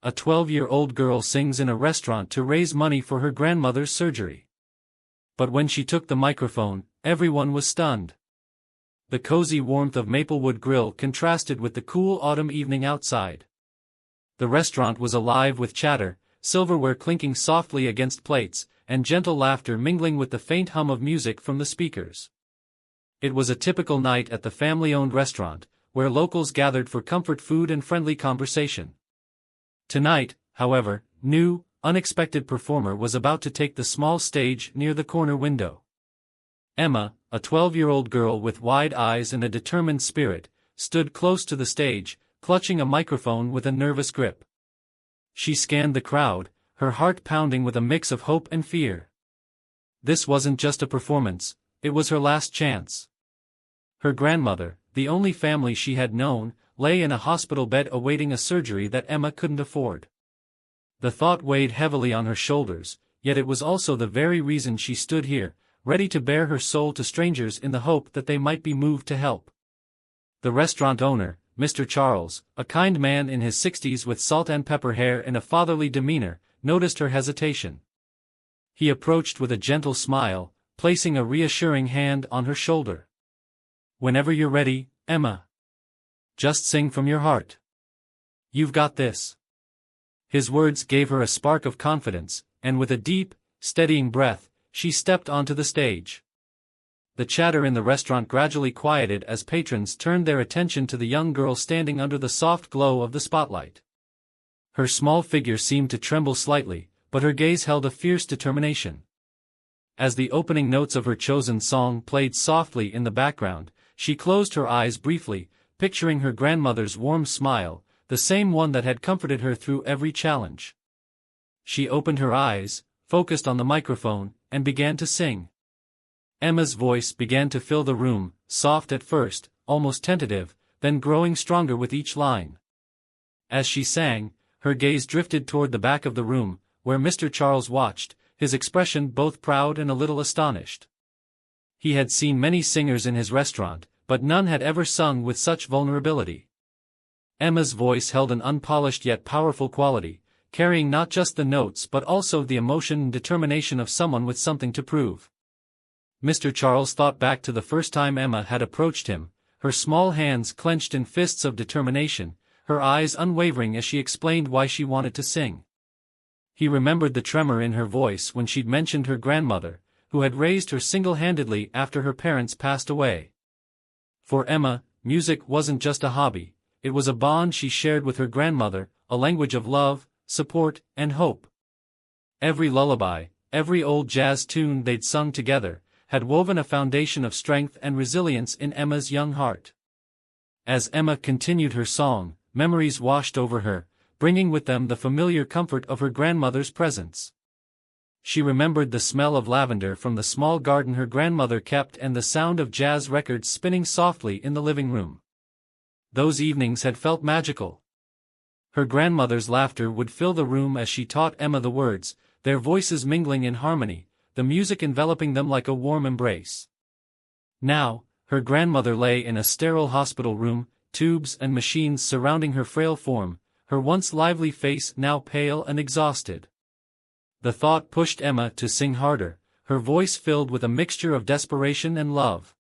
a 12-year-old girl sings in a restaurant to raise money for her grandmother's surgery. But when she took the microphone, everyone was stunned. The cozy warmth of Maplewood Grill contrasted with the cool autumn evening outside. The restaurant was alive with chatter, silverware clinking softly against plates, and gentle laughter mingling with the faint hum of music from the speakers. It was a typical night at the family-owned restaurant, where locals gathered for comfort food and friendly conversation. Tonight, however, new, unexpected performer was about to take the small stage near the corner window. Emma, a 12-year-old girl with wide eyes and a determined spirit, stood close to the stage, clutching a microphone with a nervous grip. She scanned the crowd, her heart pounding with a mix of hope and fear. This wasn't just a performance, it was her last chance. Her grandmother, the only family she had known, lay in a hospital bed awaiting a surgery that Emma couldn't afford. The thought weighed heavily on her shoulders, yet it was also the very reason she stood here, ready to bare her soul to strangers in the hope that they might be moved to help. The restaurant owner, Mr. Charles, a kind man in his 60s with salt and pepper hair and a fatherly demeanor, noticed her hesitation. He approached with a gentle smile, placing a reassuring hand on her shoulder. "Whenever you're ready, Emma. Just sing from your heart. You've got this." His words gave her a spark of confidence, and with a deep, steadying breath, she stepped onto the stage. The chatter in the restaurant gradually quieted as patrons turned their attention to the young girl standing under the soft glow of the spotlight. Her small figure seemed to tremble slightly, but her gaze held a fierce determination. As the opening notes of her chosen song played softly in the background, she closed her eyes briefly, picturing her grandmother's warm smile, the same one that had comforted her through every challenge. She opened her eyes, focused on the microphone, and began to sing. Emma's voice began to fill the room, soft at first, almost tentative, then growing stronger with each line. As she sang, her gaze drifted toward the back of the room, where Mr. Charles watched, his expression both proud and a little astonished. He had seen many singers in his restaurant, but none had ever sung with such vulnerability. Emma's voice held an unpolished yet powerful quality, carrying not just the notes but also the emotion and determination of someone with something to prove. Mr. Charles thought back to the first time Emma had approached him, her small hands clenched in fists of determination, her eyes unwavering as she explained why she wanted to sing. He remembered the tremor in her voice when she'd mentioned her grandmother, who had raised her single-handedly after her parents passed away. For Emma, music wasn't just a hobby, it was a bond she shared with her grandmother, a language of love, support, and hope. Every lullaby, every old jazz tune they'd sung together, had woven a foundation of strength and resilience in Emma's young heart. As Emma continued her song, memories washed over her, bringing with them the familiar comfort of her grandmother's presence. She remembered the smell of lavender from the small garden her grandmother kept and the sound of jazz records spinning softly in the living room. Those evenings had felt magical. Her grandmother's laughter would fill the room as she taught Emma the words, their voices mingling in harmony, the music enveloping them like a warm embrace. Now, her grandmother lay in a sterile hospital room, tubes and machines surrounding her frail form, her once lively face now pale and exhausted. The thought pushed Emma to sing harder, her voice filled with a mixture of desperation and love.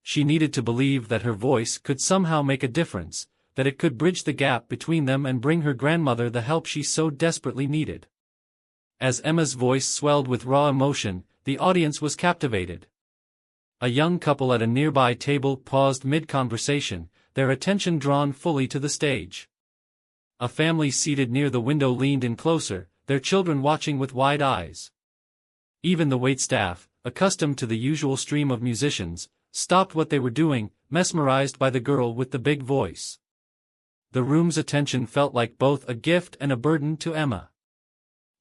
She needed to believe that her voice could somehow make a difference, that it could bridge the gap between them and bring her grandmother the help she so desperately needed. As Emma's voice swelled with raw emotion, the audience was captivated. A young couple at a nearby table paused mid-conversation, their attention drawn fully to the stage. A family seated near the window leaned in closer, their children watching with wide eyes. Even the waitstaff, accustomed to the usual stream of musicians, stopped what they were doing, mesmerized by the girl with the big voice. The room's attention felt like both a gift and a burden to Emma.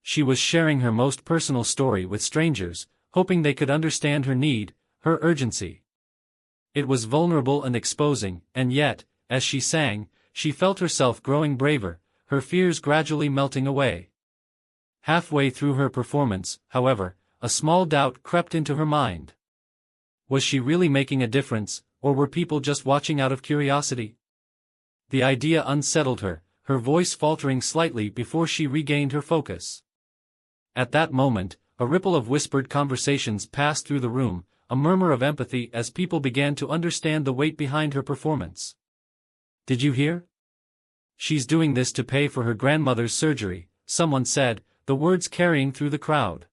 She was sharing her most personal story with strangers, hoping they could understand her need, her urgency. It was vulnerable and exposing, and yet, as she sang, she felt herself growing braver, her fears gradually melting away. Halfway through her performance, however, a small doubt crept into her mind. Was she really making a difference, or were people just watching out of curiosity? The idea unsettled her, her voice faltering slightly before she regained her focus. At that moment, a ripple of whispered conversations passed through the room, a murmur of empathy as people began to understand the weight behind her performance. "Did you hear? She's doing this to pay for her grandmother's surgery," someone said, the words carrying through the crowd.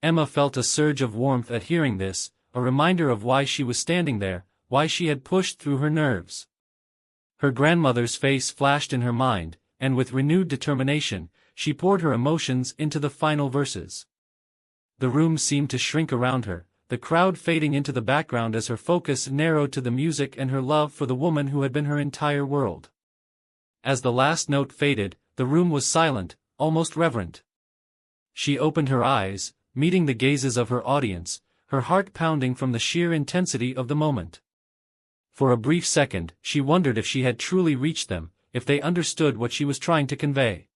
Emma felt a surge of warmth at hearing this, a reminder of why she was standing there, why she had pushed through her nerves. Her grandmother's face flashed in her mind, and with renewed determination, she poured her emotions into the final verses. The room seemed to shrink around her, the crowd fading into the background as her focus narrowed to the music and her love for the woman who had been her entire world. As the last note faded, the room was silent, almost reverent. She opened her eyes, meeting the gazes of her audience, her heart pounding from the sheer intensity of the moment. For a brief second, she wondered if she had truly reached them, if they understood what she was trying to convey.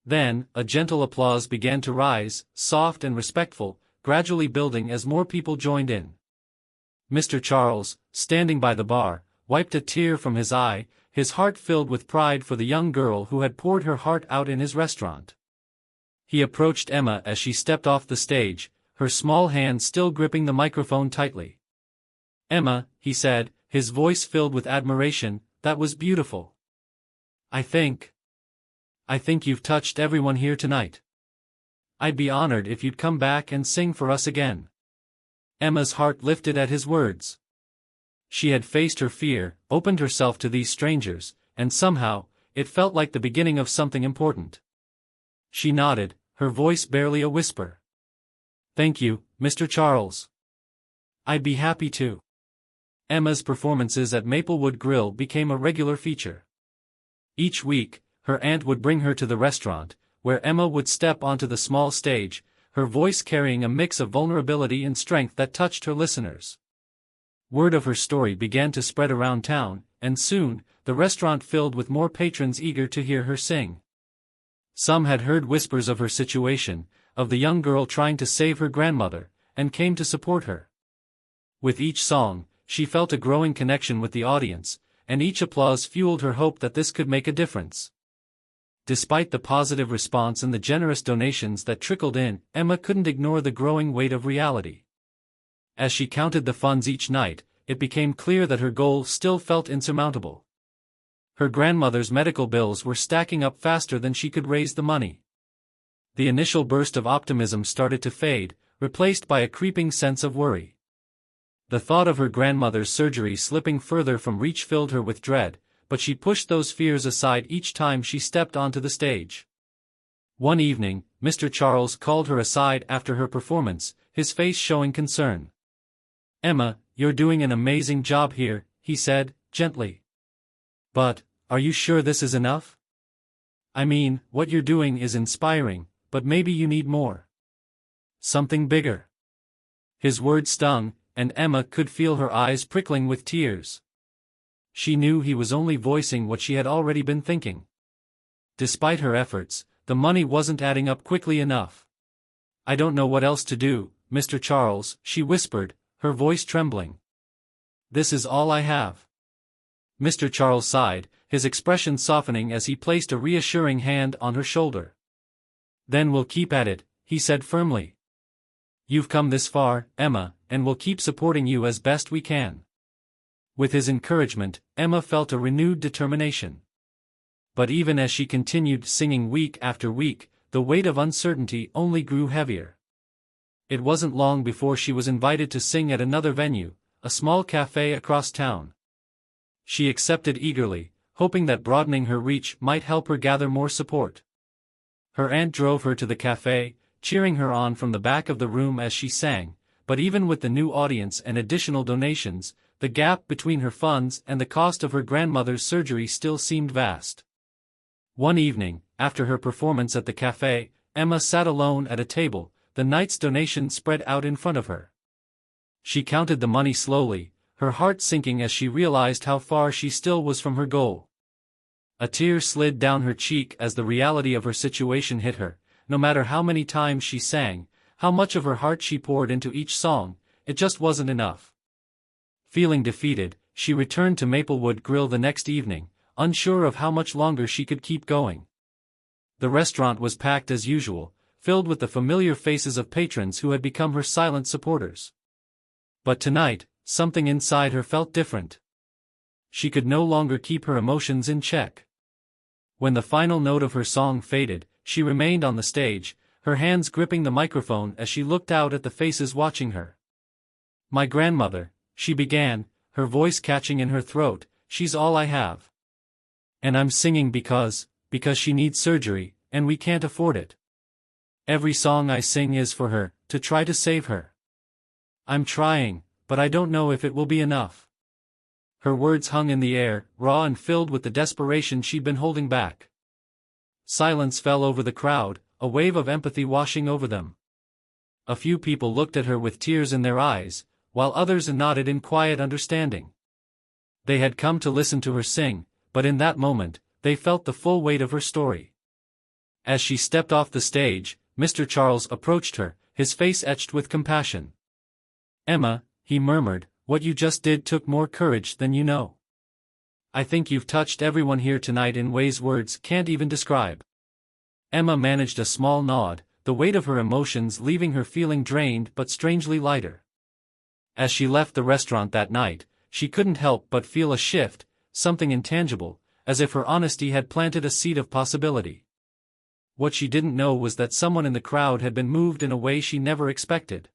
Then, a gentle applause began to rise, soft and respectful, gradually building as more people joined in. Mr. Charles, standing by the bar, wiped a tear from his eye, his heart filled with pride for the young girl who had poured her heart out in his restaurant. He approached Emma as she stepped off the stage, her small hand still gripping the microphone tightly. "Emma," he said, his voice filled with admiration, "that was beautiful. I think you've touched everyone here tonight. I'd be honored if you'd come back and sing for us again." Emma's heart lifted at his words. She had faced her fear, opened herself to these strangers, and somehow, it felt like the beginning of something important. She nodded, her voice barely a whisper. "Thank you, Mr. Charles. I'd be happy to." Emma's performances at Maplewood Grill became a regular feature. Each week, her aunt would bring her to the restaurant, where Emma would step onto the small stage, her voice carrying a mix of vulnerability and strength that touched her listeners. Word of her story began to spread around town, and soon, the restaurant filled with more patrons eager to hear her sing. Some had heard whispers of her situation, of the young girl trying to save her grandmother, and came to support her. With each song, she felt a growing connection with the audience, and each applause fueled her hope that this could make a difference. Despite the positive response and the generous donations that trickled in, Emma couldn't ignore the growing weight of reality. As she counted the funds each night, it became clear that her goal still felt insurmountable. Her grandmother's medical bills were stacking up faster than she could raise the money. The initial burst of optimism started to fade, replaced by a creeping sense of worry. The thought of her grandmother's surgery slipping further from reach filled her with dread, but she pushed those fears aside each time she stepped onto the stage. One evening, Mr. Charles called her aside after her performance, his face showing concern. "Emma, you're doing an amazing job here," he said, gently. "But, are you sure this is enough? I mean, what you're doing is inspiring, but maybe you need more. Something bigger." His words stung, and Emma could feel her eyes prickling with tears. She knew he was only voicing what she had already been thinking. Despite her efforts, the money wasn't adding up quickly enough. "I don't know what else to do, Mr. Charles," she whispered, her voice trembling. "This is all I have." Mr. Charles sighed, his expression softening as he placed a reassuring hand on her shoulder. "Then we'll keep at it," he said firmly. "You've come this far, Emma, and we'll keep supporting you as best we can." With his encouragement, Emma felt a renewed determination. But even as she continued singing week after week, the weight of uncertainty only grew heavier. It wasn't long before she was invited to sing at another venue, a small cafe across town. She accepted eagerly, hoping that broadening her reach might help her gather more support. Her aunt drove her to the cafe, cheering her on from the back of the room as she sang, but even with the new audience and additional donations, the gap between her funds and the cost of her grandmother's surgery still seemed vast. One evening, after her performance at the cafe, Emma sat alone at a table, the night's donation spread out in front of her. She counted the money slowly, her heart sinking as she realized how far she still was from her goal. A tear slid down her cheek as the reality of her situation hit her. No matter how many times she sang, how much of her heart she poured into each song, it just wasn't enough. Feeling defeated, she returned to Maplewood Grill the next evening, unsure of how much longer she could keep going. The restaurant was packed as usual, filled with the familiar faces of patrons who had become her silent supporters. But tonight, something inside her felt different. She could no longer keep her emotions in check. When the final note of her song faded, she remained on the stage, her hands gripping the microphone as she looked out at the faces watching her. "My grandmother," she began, her voice catching in her throat, "she's all I have. And I'm singing because she needs surgery, and we can't afford it. Every song I sing is for her, to try to save her. I'm trying, but I don't know if it will be enough." Her words hung in the air, raw and filled with the desperation she'd been holding back. Silence fell over the crowd, a wave of empathy washing over them. A few people looked at her with tears in their eyes, while others nodded in quiet understanding. They had come to listen to her sing, but in that moment, they felt the full weight of her story. As she stepped off the stage, Mr. Charles approached her, his face etched with compassion. "Emma," he murmured, "what you just did took more courage than you know. I think you've touched everyone here tonight in ways words can't even describe." Emma managed a small nod, the weight of her emotions leaving her feeling drained but strangely lighter. As she left the restaurant that night, she couldn't help but feel a shift, something intangible, as if her honesty had planted a seed of possibility. What she didn't know was that someone in the crowd had been moved in a way she never expected.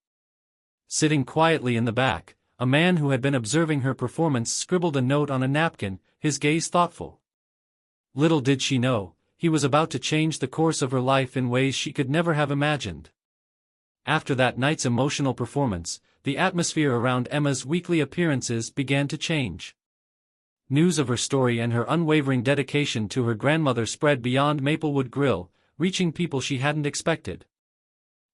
Sitting quietly in the back, a man who had been observing her performance scribbled a note on a napkin, his gaze thoughtful. Little did she know, he was about to change the course of her life in ways she could never have imagined. After that night's emotional performance, the atmosphere around Emma's weekly appearances began to change. News of her story and her unwavering dedication to her grandmother spread beyond Maplewood Grill, reaching people she hadn't expected.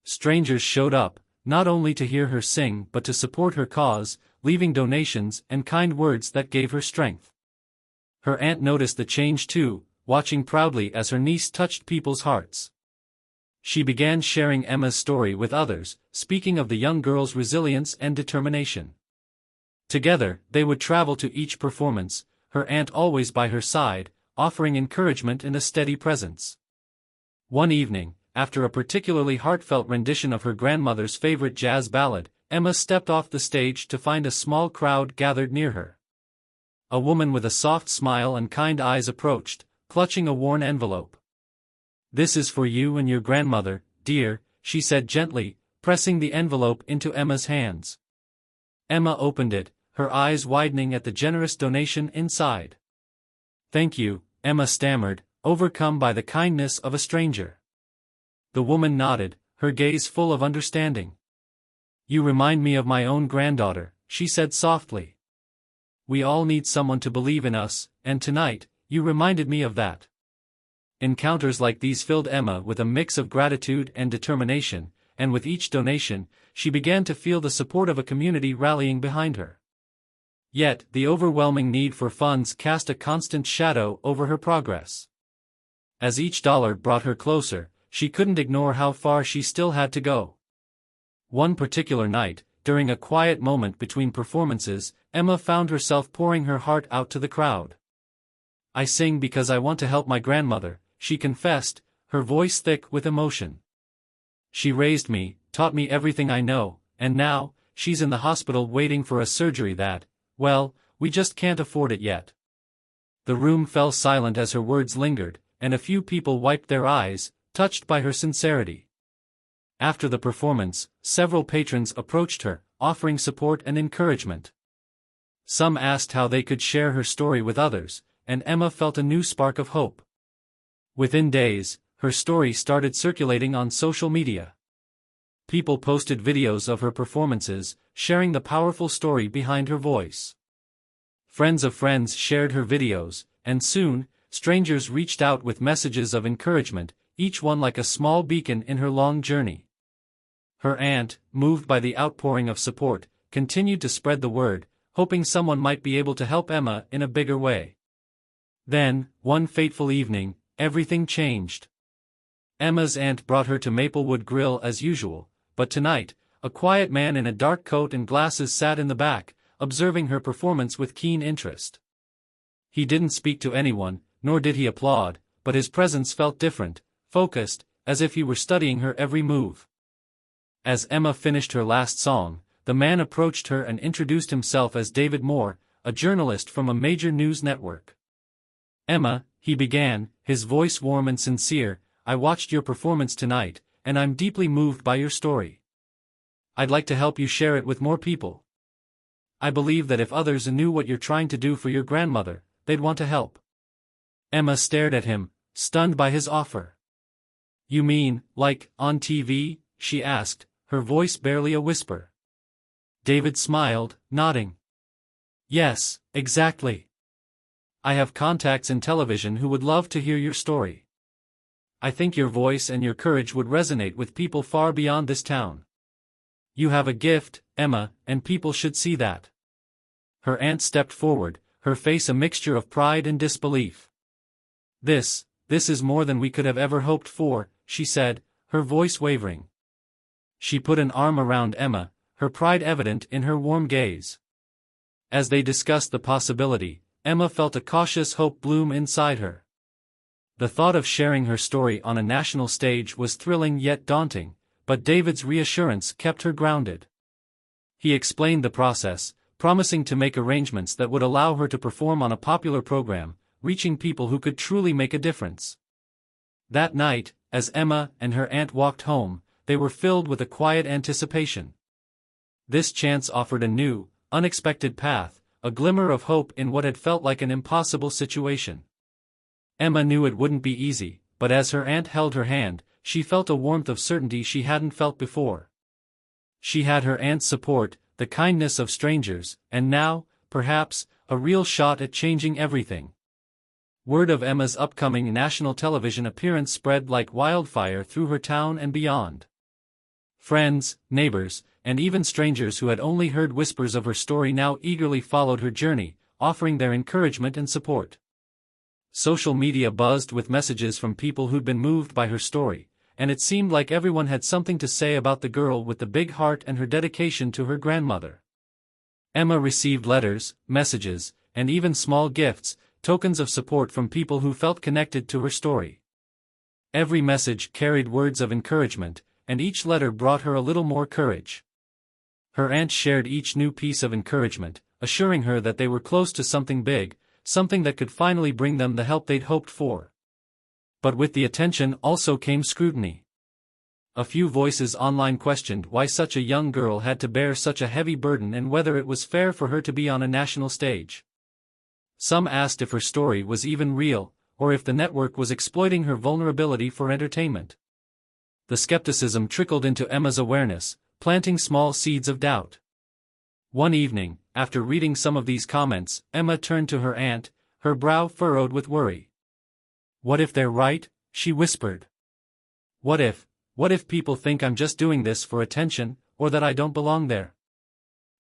Strangers showed up, not only to hear her sing but to support her cause, leaving donations and kind words that gave her strength. Her aunt noticed the change too, watching proudly as her niece touched people's hearts. She began sharing Emma's story with others, speaking of the young girl's resilience and determination. Together, they would travel to each performance, her aunt always by her side, offering encouragement and a steady presence. One evening, after a particularly heartfelt rendition of her grandmother's favorite jazz ballad, Emma stepped off the stage to find a small crowd gathered near her. A woman with a soft smile and kind eyes approached, clutching a worn envelope. "This is for you and your grandmother, dear," she said gently, pressing the envelope into Emma's hands. Emma opened it, her eyes widening at the generous donation inside. "Thank you," Emma stammered, overcome by the kindness of a stranger. The woman nodded, her gaze full of understanding. "You remind me of my own granddaughter," she said softly. "We all need someone to believe in us, and tonight, you reminded me of that." Encounters like these filled Emma with a mix of gratitude and determination, and with each donation, she began to feel the support of a community rallying behind her. Yet, the overwhelming need for funds cast a constant shadow over her progress. As each dollar brought her closer, she couldn't ignore how far she still had to go. One particular night, during a quiet moment between performances, Emma found herself pouring her heart out to the crowd. "I sing because I want to help my grandmother," she confessed, her voice thick with emotion. "She raised me, taught me everything I know, and now, she's in the hospital waiting for a surgery that, well, we just can't afford it yet." The room fell silent as her words lingered, and a few people wiped their eyes, touched by her sincerity. After the performance, several patrons approached her, offering support and encouragement. Some asked how they could share her story with others, and Emma felt a new spark of hope. Within days, her story started circulating on social media. People posted videos of her performances, sharing the powerful story behind her voice. Friends of friends shared her videos, and soon, strangers reached out with messages of encouragement, each one like a small beacon in her long journey. Her aunt, moved by the outpouring of support, continued to spread the word, hoping someone might be able to help Emma in a bigger way. Then, one fateful evening, everything changed. Emma's aunt brought her to Maplewood Grill as usual, but tonight, a quiet man in a dark coat and glasses sat in the back, observing her performance with keen interest. He didn't speak to anyone, nor did he applaud, but his presence felt different, focused, as if he were studying her every move. As Emma finished her last song, the man approached her and introduced himself as David Moore, a journalist from a major news network. "Emma," he began, his voice warm and sincere, "I watched your performance tonight, and I'm deeply moved by your story. I'd like to help you share it with more people. I believe that if others knew what you're trying to do for your grandmother, they'd want to help." Emma stared at him, stunned by his offer. "You mean, like, on TV?" she asked, her voice barely a whisper. David smiled, nodding. "Yes, exactly. I have contacts in television who would love to hear your story. I think your voice and your courage would resonate with people far beyond this town. You have a gift, Emma, and people should see that." Her aunt stepped forward, her face a mixture of pride and disbelief. This is more than we could have ever hoped for," she said, her voice wavering. She put an arm around Emma, her pride evident in her warm gaze. As they discussed the possibility, Emma felt a cautious hope bloom inside her. The thought of sharing her story on a national stage was thrilling yet daunting, but David's reassurance kept her grounded. He explained the process, promising to make arrangements that would allow her to perform on a popular program, reaching people who could truly make a difference. That night, as Emma and her aunt walked home, they were filled with a quiet anticipation. This chance offered a new, unexpected path, a glimmer of hope in what had felt like an impossible situation. Emma knew it wouldn't be easy, but as her aunt held her hand, she felt a warmth of certainty she hadn't felt before. She had her aunt's support, the kindness of strangers, and now, perhaps, a real shot at changing everything. Word of Emma's upcoming national television appearance spread like wildfire through her town and beyond. Friends, neighbors, and even strangers who had only heard whispers of her story now eagerly followed her journey, offering their encouragement and support. Social media buzzed with messages from people who'd been moved by her story, and it seemed like everyone had something to say about the girl with the big heart and her dedication to her grandmother. Emma received letters, messages, and even small gifts, tokens of support from people who felt connected to her story. Every message carried words of encouragement, and each letter brought her a little more courage. Her aunt shared each new piece of encouragement, assuring her that they were close to something big, something that could finally bring them the help they'd hoped for. But with the attention also came scrutiny. A few voices online questioned why such a young girl had to bear such a heavy burden and whether it was fair for her to be on a national stage. Some asked if her story was even real, or if the network was exploiting her vulnerability for entertainment. The skepticism trickled into Emma's awareness, planting small seeds of doubt. One evening, after reading some of these comments, Emma turned to her aunt, her brow furrowed with worry. "What if they're right?" she whispered. What if people think I'm just doing this for attention, or that I don't belong there?"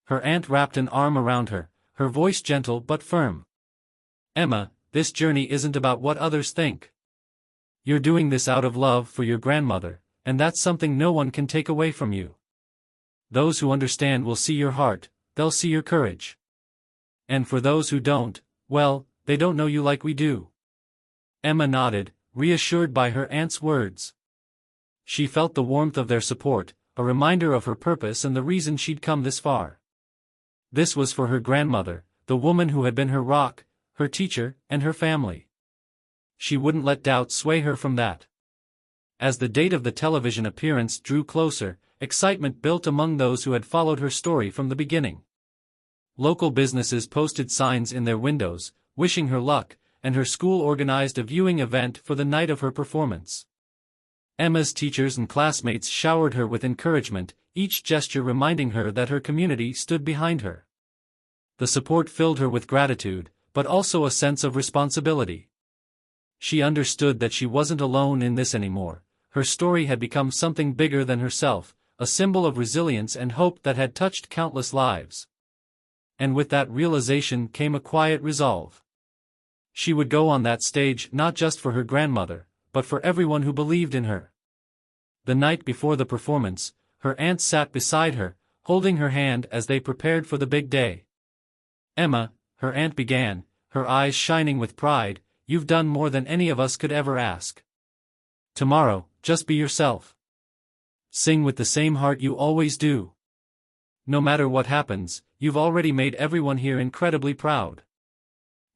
Her aunt wrapped an arm around her, her voice gentle but firm. "Emma, this journey isn't about what others think. You're doing this out of love for your grandmother, and that's something no one can take away from you. Those who understand will see your heart, they'll see your courage. And for those who don't, well, they don't know you like we do." Emma nodded, reassured by her aunt's words. She felt the warmth of their support, a reminder of her purpose and the reason she'd come this far. This was for her grandmother, the woman who had been her rock, her teacher, and her family. She wouldn't let doubt sway her from that. As the date of the television appearance drew closer, excitement built among those who had followed her story from the beginning. Local businesses posted signs in their windows, wishing her luck, and her school organized a viewing event for the night of her performance. Emma's teachers and classmates showered her with encouragement, each gesture reminding her that her community stood behind her. The support filled her with gratitude, but also a sense of responsibility. She understood that she wasn't alone in this anymore. Her story had become something bigger than herself, a symbol of resilience and hope that had touched countless lives. And with that realization came a quiet resolve. She would go on that stage not just for her grandmother, but for everyone who believed in her. The night before the performance, her aunt sat beside her, holding her hand as they prepared for the big day. "Emma," her aunt began, her eyes shining with pride, "You've done more than any of us could ever ask. Tomorrow, just be yourself. Sing with the same heart you always do. No matter what happens, you've already made everyone here incredibly proud."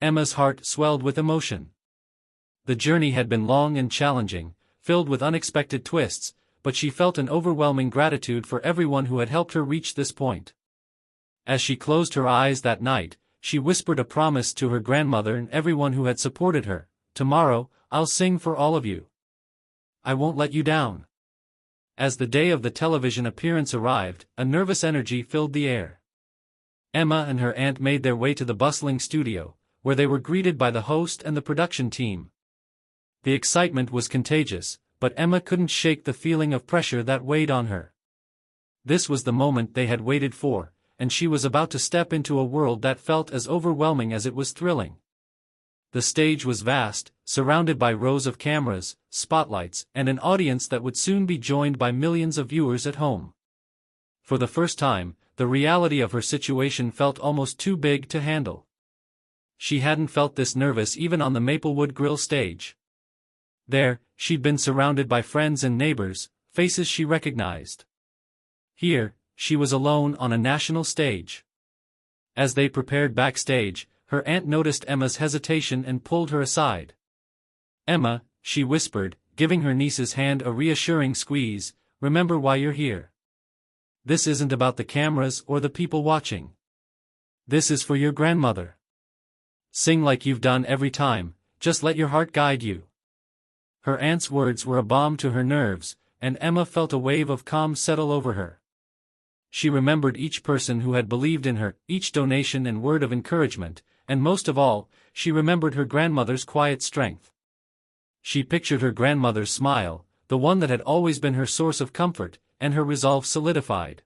Emma's heart swelled with emotion. The journey had been long and challenging, filled with unexpected twists, but she felt an overwhelming gratitude for everyone who had helped her reach this point. As she closed her eyes that night, she whispered a promise to her grandmother and everyone who had supported her: "Tomorrow, I'll sing for all of you. I won't let you down." As the day of the television appearance arrived, a nervous energy filled the air. Emma and her aunt made their way to the bustling studio, where they were greeted by the host and the production team. The excitement was contagious, but Emma couldn't shake the feeling of pressure that weighed on her. This was the moment they had waited for, and she was about to step into a world that felt as overwhelming as it was thrilling. The stage was vast, surrounded by rows of cameras, spotlights, and an audience that would soon be joined by millions of viewers at home. For the first time, the reality of her situation felt almost too big to handle. She hadn't felt this nervous even on the Maplewood Grill stage. There, she'd been surrounded by friends and neighbors, faces she recognized. Here, she was alone on a national stage. As they prepared backstage, her aunt noticed Emma's hesitation and pulled her aside. "Emma," she whispered, giving her niece's hand a reassuring squeeze, "remember why you're here. This isn't about the cameras or the people watching. This is for your grandmother. Sing like you've done every time, just let your heart guide you." Her aunt's words were a balm to her nerves, and Emma felt a wave of calm settle over her. She remembered each person who had believed in her, each donation and word of encouragement, and most of all, she remembered her grandmother's quiet strength. She pictured her grandmother's smile, the one that had always been her source of comfort, and her resolve solidified.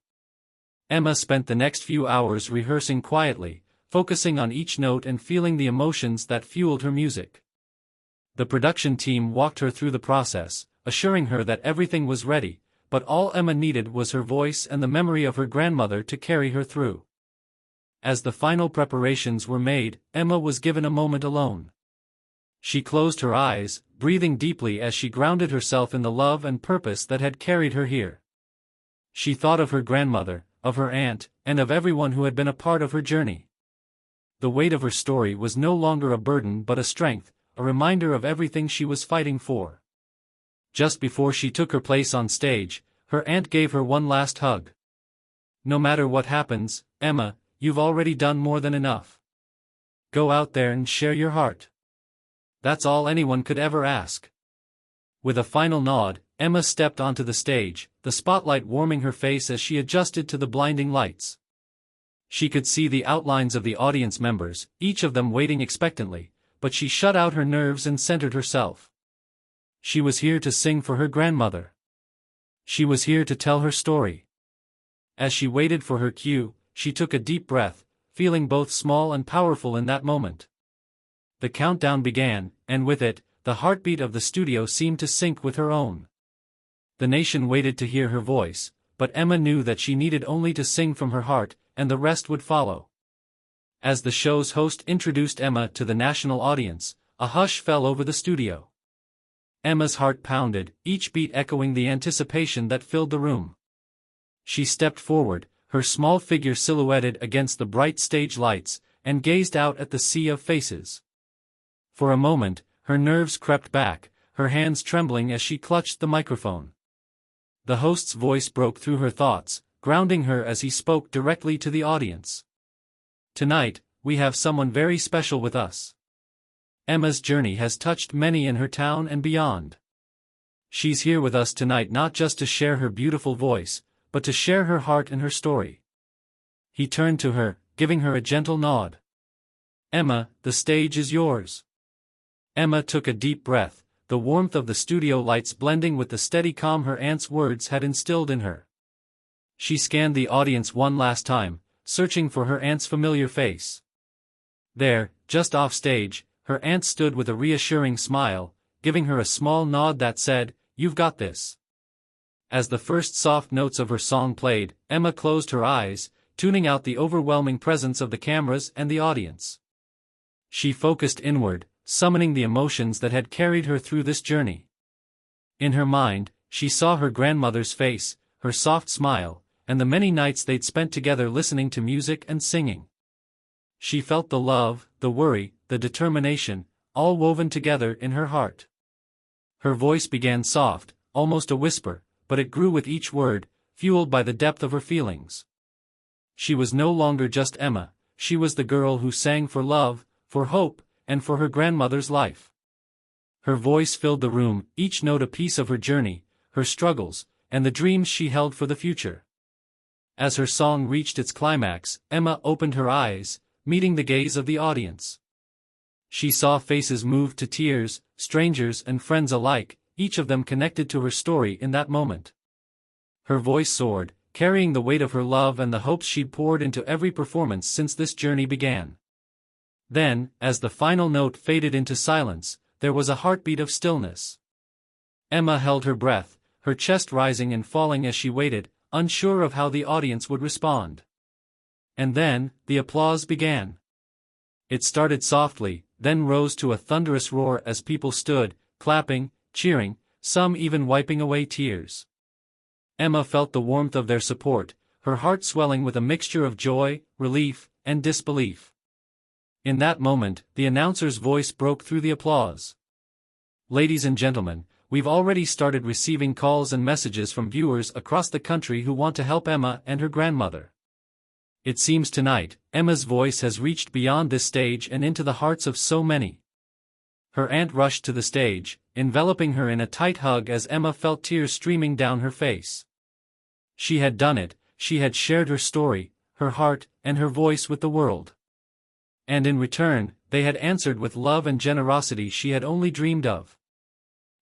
Emma spent the next few hours rehearsing quietly, focusing on each note and feeling the emotions that fueled her music. The production team walked her through the process, assuring her that everything was ready, but all Emma needed was her voice and the memory of her grandmother to carry her through. As the final preparations were made, Emma was given a moment alone. She closed her eyes, breathing deeply as she grounded herself in the love and purpose that had carried her here. She thought of her grandmother, of her aunt, and of everyone who had been a part of her journey. The weight of her story was no longer a burden but a strength, a reminder of everything she was fighting for. Just before she took her place on stage, her aunt gave her one last hug. "No matter what happens, Emma, you've already done more than enough. Go out there and share your heart. That's all anyone could ever ask." With a final nod, Emma stepped onto the stage, the spotlight warming her face as she adjusted to the blinding lights. She could see the outlines of the audience members, each of them waiting expectantly, but she shut out her nerves and centered herself. She was here to sing for her grandmother. She was here to tell her story. As she waited for her cue, she took a deep breath, feeling both small and powerful in that moment. The countdown began, and with it, the heartbeat of the studio seemed to sync with her own. The nation waited to hear her voice, but Emma knew that she needed only to sing from her heart, and the rest would follow. As the show's host introduced Emma to the national audience, a hush fell over the studio. Emma's heart pounded, each beat echoing the anticipation that filled the room. She stepped forward, her small figure silhouetted against the bright stage lights, and gazed out at the sea of faces. For a moment, her nerves crept back, her hands trembling as she clutched the microphone. The host's voice broke through her thoughts, grounding her as he spoke directly to the audience. "Tonight, we have someone very special with us. Emma's journey has touched many in her town and beyond. She's here with us tonight not just to share her beautiful voice, but to share her heart and her story." He turned to her, giving her a gentle nod. "Emma, the stage is yours." Emma took a deep breath, the warmth of the studio lights blending with the steady calm her aunt's words had instilled in her. She scanned the audience one last time, searching for her aunt's familiar face. There, just off stage, her aunt stood with a reassuring smile, giving her a small nod that said, "You've got this." As the first soft notes of her song played, Emma closed her eyes, tuning out the overwhelming presence of the cameras and the audience. She focused inward, summoning the emotions that had carried her through this journey. In her mind, she saw her grandmother's face, her soft smile, and the many nights they'd spent together listening to music and singing. She felt the love, the worry, the determination, all woven together in her heart. Her voice began soft, almost a whisper, but it grew with each word, fueled by the depth of her feelings. She was no longer just Emma, she was the girl who sang for love, for hope, and for her grandmother's life. Her voice filled the room, each note a piece of her journey, her struggles, and the dreams she held for the future. As her song reached its climax, Emma opened her eyes, meeting the gaze of the audience. She saw faces moved to tears, strangers and friends alike, each of them connected to her story in that moment. Her voice soared, carrying the weight of her love and the hopes she'd poured into every performance since this journey began. Then, as the final note faded into silence, there was a heartbeat of stillness. Emma held her breath, her chest rising and falling as she waited, unsure of how the audience would respond. And then, the applause began. It started softly, then rose to a thunderous roar as people stood, clapping, cheering, some even wiping away tears. Emma felt the warmth of their support, her heart swelling with a mixture of joy, relief, and disbelief. In that moment, the announcer's voice broke through the applause. Ladies and gentlemen, we've already started receiving calls and messages from viewers across the country who want to help Emma and her grandmother. It seems tonight, Emma's voice has reached beyond this stage and into the hearts of so many. Her aunt rushed to the stage, enveloping her in a tight hug as Emma felt tears streaming down her face. She had done it, she had shared her story, her heart, and her voice with the world. And in return, they had answered with love and generosity she had only dreamed of.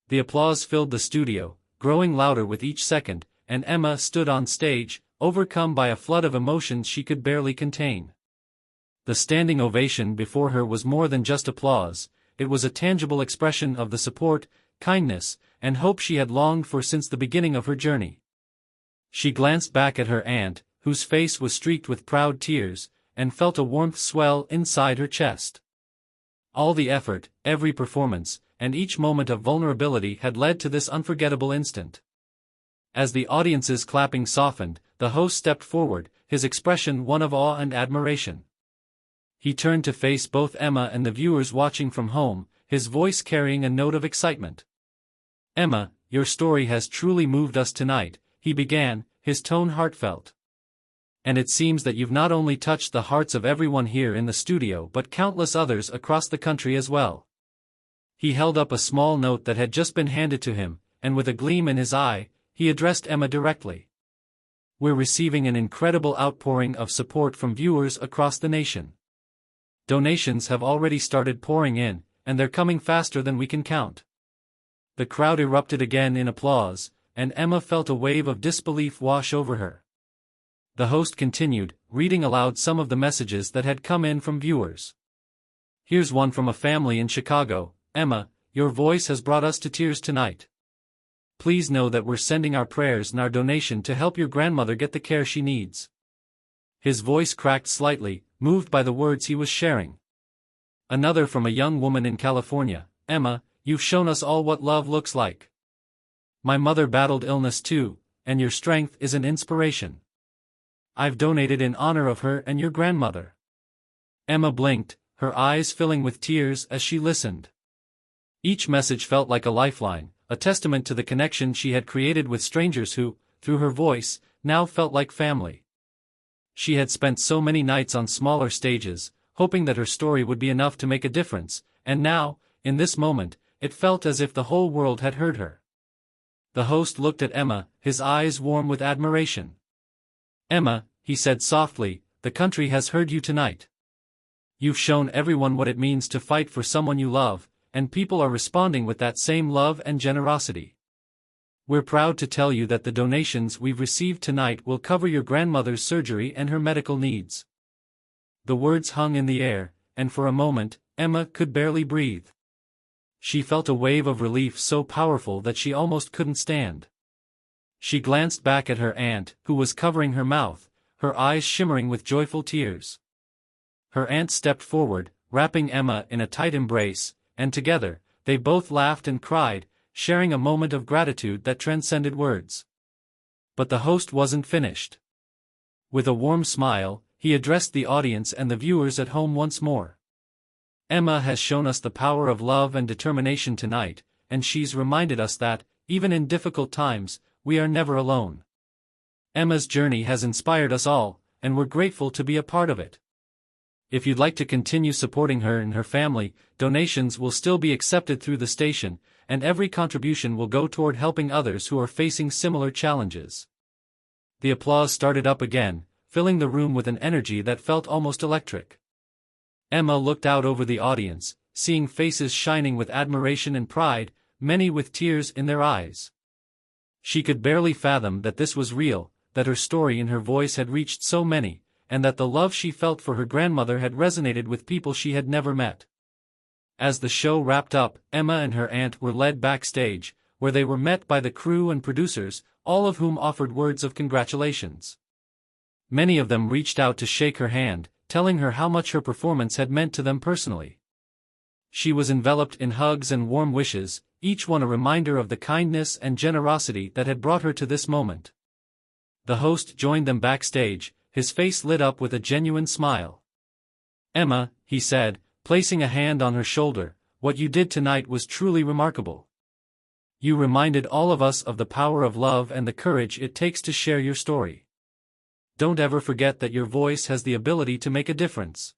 The applause filled the studio, growing louder with each second, and Emma stood on stage, overcome by a flood of emotions she could barely contain. The standing ovation before her was more than just applause, it was a tangible expression of the support, kindness, and hope she had longed for since the beginning of her journey. She glanced back at her aunt, whose face was streaked with proud tears, and felt a warmth swell inside her chest. All the effort, every performance, and each moment of vulnerability had led to this unforgettable instant. As the audience's clapping softened, the host stepped forward, his expression one of awe and admiration. He turned to face both Emma and the viewers watching from home, his voice carrying a note of excitement. "Emma, your story has truly moved us tonight," he began, his tone heartfelt. "And it seems that you've not only touched the hearts of everyone here in the studio but countless others across the country as well." He held up a small note that had just been handed to him, and with a gleam in his eye, he addressed Emma directly. "We're receiving an incredible outpouring of support from viewers across the nation. Donations have already started pouring in, and they're coming faster than we can count." The crowd erupted again in applause, and Emma felt a wave of disbelief wash over her. The host continued, reading aloud some of the messages that had come in from viewers. "Here's one from a family in Chicago. Emma, your voice has brought us to tears tonight. Please know that we're sending our prayers and our donation to help your grandmother get the care she needs." His voice cracked slightly, moved by the words he was sharing. Another from a young woman in California. "Emma, you've shown us all what love looks like. My mother battled illness too, and your strength is an inspiration. I've donated in honor of her and your grandmother." Emma blinked, her eyes filling with tears as she listened. Each message felt like a lifeline, a testament to the connection she had created with strangers who, through her voice, now felt like family. She had spent so many nights on smaller stages, hoping that her story would be enough to make a difference, and now, in this moment, it felt as if the whole world had heard her. The host looked at Emma, his eyes warm with admiration. "Emma," he said softly, "the country has heard you tonight. You've shown everyone what it means to fight for someone you love, and people are responding with that same love and generosity. We're proud to tell you that the donations we've received tonight will cover your grandmother's surgery and her medical needs." The words hung in the air, and for a moment, Emma could barely breathe. She felt a wave of relief so powerful that she almost couldn't stand. She glanced back at her aunt, who was covering her mouth, her eyes shimmering with joyful tears. Her aunt stepped forward, wrapping Emma in a tight embrace, and together, they both laughed and cried, sharing a moment of gratitude that transcended words. But the host wasn't finished. With a warm smile, he addressed the audience and the viewers at home once more. Emma has shown us the power of love and determination tonight, and she's reminded us that, even in difficult times, we are never alone. Emma's journey has inspired us all, and we're grateful to be a part of it. If you'd like to continue supporting her and her family, donations will still be accepted through the station, and every contribution will go toward helping others who are facing similar challenges. The applause started up again, filling the room with an energy that felt almost electric. Emma looked out over the audience, seeing faces shining with admiration and pride, many with tears in their eyes. She could barely fathom that this was real, that her story and her voice had reached so many, and that the love she felt for her grandmother had resonated with people she had never met. As the show wrapped up, Emma and her aunt were led backstage, where they were met by the crew and producers, all of whom offered words of congratulations. Many of them reached out to shake her hand, telling her how much her performance had meant to them personally. She was enveloped in hugs and warm wishes, each one a reminder of the kindness and generosity that had brought her to this moment. The host joined them backstage, his face lit up with a genuine smile. "Emma," he said, placing a hand on her shoulder, "what you did tonight was truly remarkable. You reminded all of us of the power of love and the courage it takes to share your story. Don't ever forget that your voice has the ability to make a difference."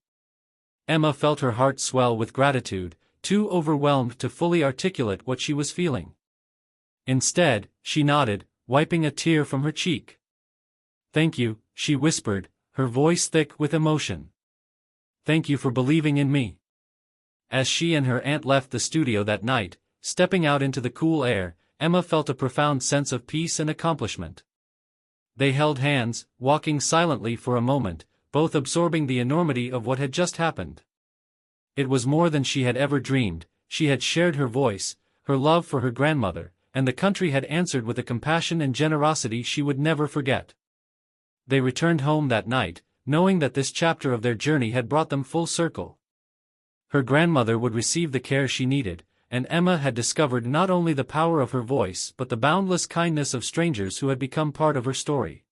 Emma felt her heart swell with gratitude, too overwhelmed to fully articulate what she was feeling. Instead, she nodded, wiping a tear from her cheek. "Thank you," she whispered, her voice thick with emotion. "Thank you for believing in me." As she and her aunt left the studio that night, stepping out into the cool air, Emma felt a profound sense of peace and accomplishment. They held hands, walking silently for a moment, both absorbing the enormity of what had just happened. It was more than she had ever dreamed. She had shared her voice, her love for her grandmother, and the country had answered with a compassion and generosity she would never forget. They returned home that night, knowing that this chapter of their journey had brought them full circle. Her grandmother would receive the care she needed, and Emma had discovered not only the power of her voice but the boundless kindness of strangers who had become part of her story.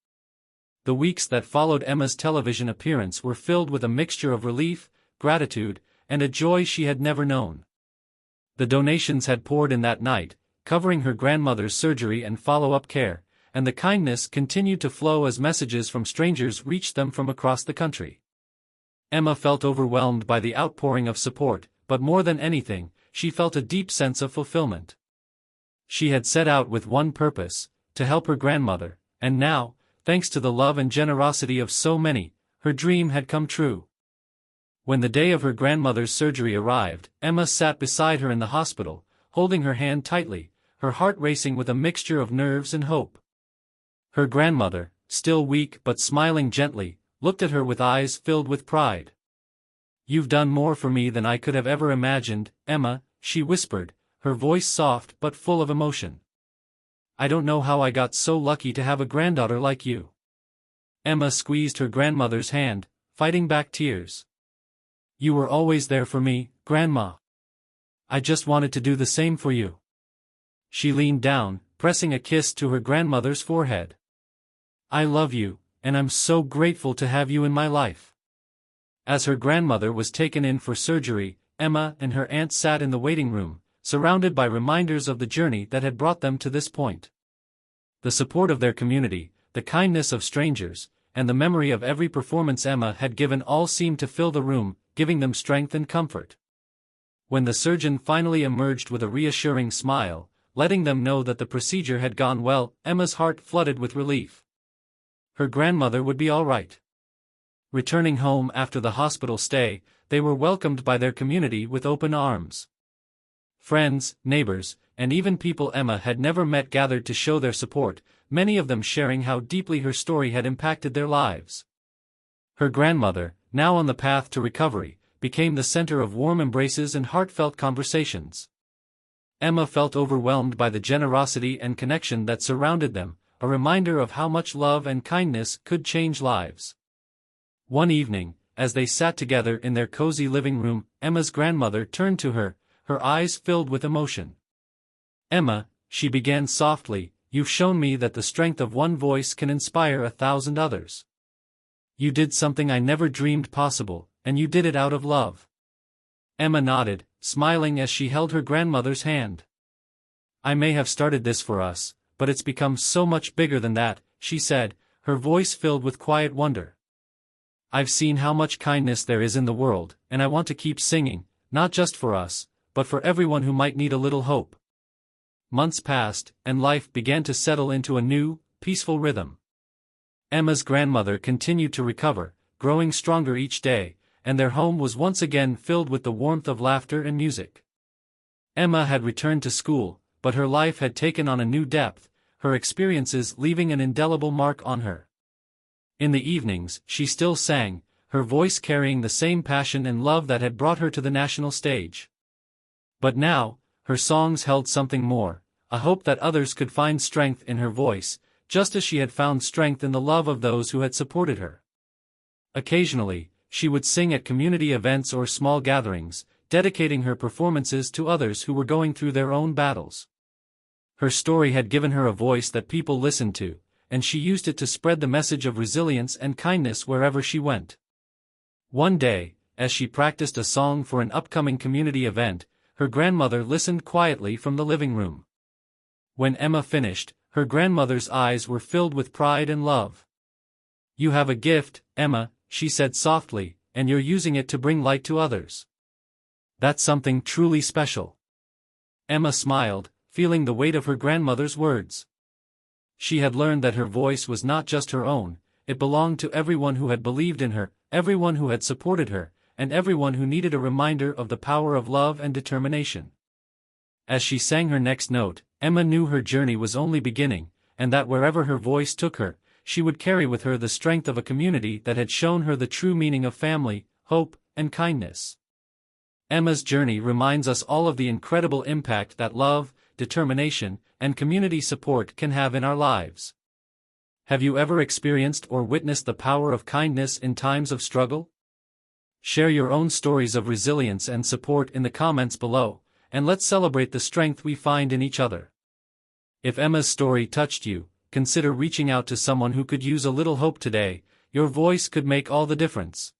The weeks that followed Emma's television appearance were filled with a mixture of relief, gratitude, and a joy she had never known. The donations had poured in that night, covering her grandmother's surgery and follow-up care, and the kindness continued to flow as messages from strangers reached them from across the country. Emma felt overwhelmed by the outpouring of support, but more than anything, she felt a deep sense of fulfillment. She had set out with one purpose, to help her grandmother, and now, thanks to the love and generosity of so many, her dream had come true. When the day of her grandmother's surgery arrived, Emma sat beside her in the hospital, holding her hand tightly, her heart racing with a mixture of nerves and hope. Her grandmother, still weak but smiling gently, looked at her with eyes filled with pride. "You've done more for me than I could have ever imagined, Emma," she whispered, her voice soft but full of emotion. "I don't know how I got so lucky to have a granddaughter like you." Emma squeezed her grandmother's hand, fighting back tears. "You were always there for me, Grandma. I just wanted to do the same for you." She leaned down, pressing a kiss to her grandmother's forehead. "I love you, and I'm so grateful to have you in my life." As her grandmother was taken in for surgery, Emma and her aunt sat in the waiting room, surrounded by reminders of the journey that had brought them to this point. The support of their community, the kindness of strangers, and the memory of every performance Emma had given all seemed to fill the room, giving them strength and comfort. When the surgeon finally emerged with a reassuring smile, letting them know that the procedure had gone well, Emma's heart flooded with relief. Her grandmother would be all right. Returning home after the hospital stay, they were welcomed by their community with open arms. Friends, neighbors, and even people Emma had never met gathered to show their support, many of them sharing how deeply her story had impacted their lives. Her grandmother, now on the path to recovery, became the center of warm embraces and heartfelt conversations. Emma felt overwhelmed by the generosity and connection that surrounded them, a reminder of how much love and kindness could change lives. One evening, as they sat together in their cozy living room, Emma's grandmother turned to her, her eyes filled with emotion. "Emma," she began softly, "you've shown me that the strength of one voice can inspire 1,000 others. You did something I never dreamed possible, and you did it out of love." Emma nodded, smiling as she held her grandmother's hand. "I may have started this for us, but it's become so much bigger than that," she said, her voice filled with quiet wonder. "I've seen how much kindness there is in the world, and I want to keep singing, not just for us, but for everyone who might need a little hope." Months passed, and life began to settle into a new, peaceful rhythm. Emma's grandmother continued to recover, growing stronger each day, and their home was once again filled with the warmth of laughter and music. Emma had returned to school, but her life had taken on a new depth, her experiences leaving an indelible mark on her. In the evenings, she still sang, her voice carrying the same passion and love that had brought her to the national stage. But now, her songs held something more, a hope that others could find strength in her voice, just as she had found strength in the love of those who had supported her. Occasionally, she would sing at community events or small gatherings, dedicating her performances to others who were going through their own battles. Her story had given her a voice that people listened to, and she used it to spread the message of resilience and kindness wherever she went. One day, as she practiced a song for an upcoming community event, her grandmother listened quietly from the living room. When Emma finished, her grandmother's eyes were filled with pride and love. "You have a gift, Emma," she said softly, "and you're using it to bring light to others. That's something truly special." Emma smiled, feeling the weight of her grandmother's words. She had learned that her voice was not just her own, it belonged to everyone who had believed in her, everyone who had supported her, and everyone who needed a reminder of the power of love and determination. As she sang her next note, Emma knew her journey was only beginning, and that wherever her voice took her, she would carry with her the strength of a community that had shown her the true meaning of family, hope, and kindness. Emma's journey reminds us all of the incredible impact that love, determination, and community support can have in our lives. Have you ever experienced or witnessed the power of kindness in times of struggle? Share your own stories of resilience and support in the comments below, and let's celebrate the strength we find in each other. If Emma's story touched you, consider reaching out to someone who could use a little hope today. Your voice could make all the difference.